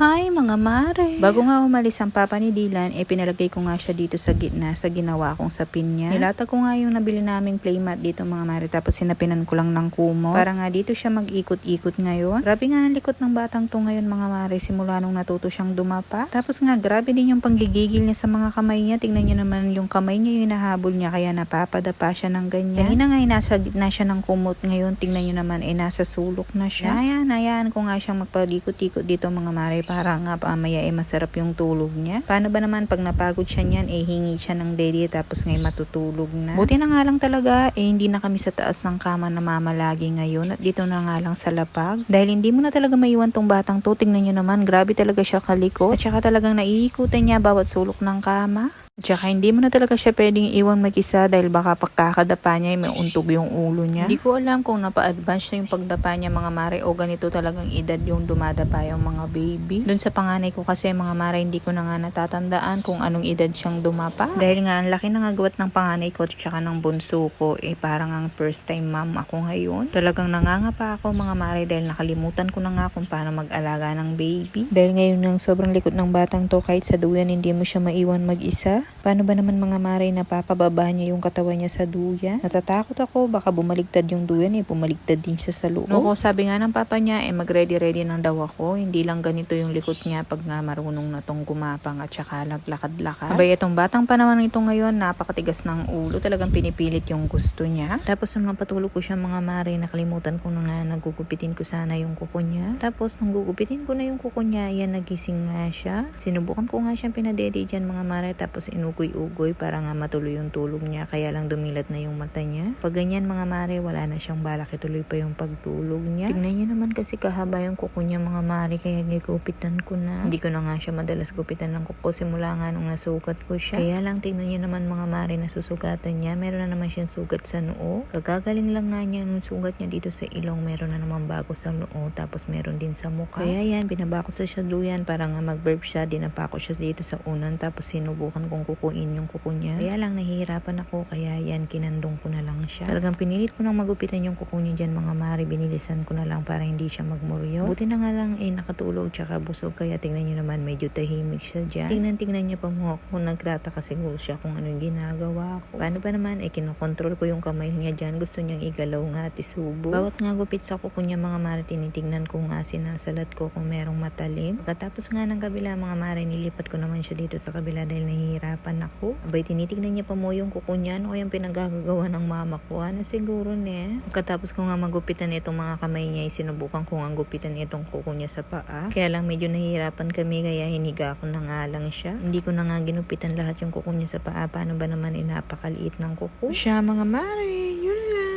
Hi mga mare! Bago nga umalis ang papa ni Dylan, pinalagay ko nga siya dito sa gitna sa ginawa kong sapin niya. Nilatag ko nga yung nabili naming playmat dito mga mare, tapos sinapinan ko lang ng kumot. Para nga dito siya mag-ikot-ikot ngayon. Grabe nga ang likot ng batang to ngayon mga mare, simula nung natuto siyang dumapa. Tapos nga grabe din yung panggigigil niya sa mga kamay niya. Tingnan niyo naman yung kamay niya yung nahabol niya, kaya napapadapa siya ng ganyan. Kanina nga nasa gitna siya ng kumot, ngayon tingnan niyo naman nasa sulok na siya. Hayaan ko nga siyang magpalikot-ikot dito mga mare, para nga pamaya masarap yung tulog niya. Paano ba naman pag napagod siya niyan, hingi siya ng daddy tapos ngayon matutulog na. Buti na nga lang talaga, hindi na kami sa taas ng kama na mamalagi ngayon at dito na nga lang sa lapag. Dahil hindi mo na talaga maiwan tong batang to, tingnan nyo naman, grabe talaga siya kalikot. At saka talagang naiikutan niya bawat sulok ng kama. Tsaka hindi mo na talaga siya pwedeng iwan mag-isa dahil baka pagkakadapa niya may untog yung ulo niya. Hindi ko alam kung napa-advance na yung pagdapa niya mga mare o ganito talagang edad yung dumadapa yung mga baby. Doon sa panganay ko kasi mga mare, hindi ko na nga natatandaan kung anong edad siyang dumapa. Dahil nga ang laki na nga gawat ng panganay ko at tsaka ng bunso ko, parang ang first time mom ako ngayon. Talagang nangangapa ako mga mare dahil nakalimutan ko na nga kung paano mag-alaga ng baby. Dahil ngayon ng sobrang likot ng batang to, kahit sa duyan hindi mo siya maiwan mag-isa. Paano ba naman mga mare, napapababa niya yung katawan niya sa duyan? Natatakot ako, baka bumaligtad yung duyan, bumaligtad din siya sa loob. Ako, sabi nga ng papa niya, mag-ready-ready nang daw ako. Hindi lang ganito yung likot niya pag nga marunong na tong gumapang at saka laglakad-lakad. Abay, itong batang pa naman ito ngayon, napakatigas ng ulo. Talagang pinipilit yung gusto niya. Tapos nung napatulog ko siya mga mare, nakalimutan ko na nga, nagugupitin ko sana yung kuko niya. Tapos nung gugupitin ko na yung kuko niya, nagising nga siya. Sinubukan ko nga siyang pinadede dyan mga mare, tapos inugoy-ugoy para nga matuloy yung tulog niya, kaya lang dumilat na yung mata niya. Pag ganyan mga mare, wala na siyang balak ituloy pa yung pagtulog niya. Tignan niyo naman kasi kahaba yung kuko niya mga mare, kaya gigupitan ko na. Hindi ko na nga siya madalas gupitan ng kuko simula nga nung nasukat ko siya. Kaya lang tignan niyo naman mga mare, nasusugatan niya. Meron na naman siyang sugat sa noo. Kagagaling lang nga niya nung sugat niya dito sa ilong, meron na naman bago sa noo, tapos meron din sa mukha. Kaya yan, binaba ko sa duyan para nga mag-burp siya. Dinapa ko siya dito sa unan, tapos sinubukan kong kukuin yung kuko niya. Kaya lang nahihirapan ako, kaya yan, kinandong ko na lang siya. Talagang pinilit ko nang magupitan yung kuko niya dyan mga mare, binilisan ko na lang para hindi siya magmuryo. Buti na nga lang nakatulog tsaka busog, kaya tingnan niyo naman medyo tahimik siya dyan. Tingnan niya pa mo ako, nagtataka siguro siya kung anong ginagawa ko. Paano ba naman, kinokontrol ko yung kamay niya dyan, gusto niyang igalaw nga at isubo. Bawat nga gupit sa kuko niya mga mare, tinitignan ko nga, sinasalat ko kung merong matalim. Pagkatapos nga ng kabila mga mare, nilipat ko naman siya dito sa kabila dahil nahihirapan ako. Abay, tinitignan niya pa mo yung kuko niya. Ano kayang pinagagagawa ng mama ko? Na siguro niya. Pagkatapos ko nga magupitan itong mga kamay niya, sinubukan ko nga gupitan itong kuko niya sa paa. Kaya lang medyo nahihirapan kami, kaya hiniga ko na nga lang siya. Hindi ko na nga ginupitan lahat yung kuko niya sa paa. Paano ba naman napakaliit ng kuko? Siya mga mare, yun lang.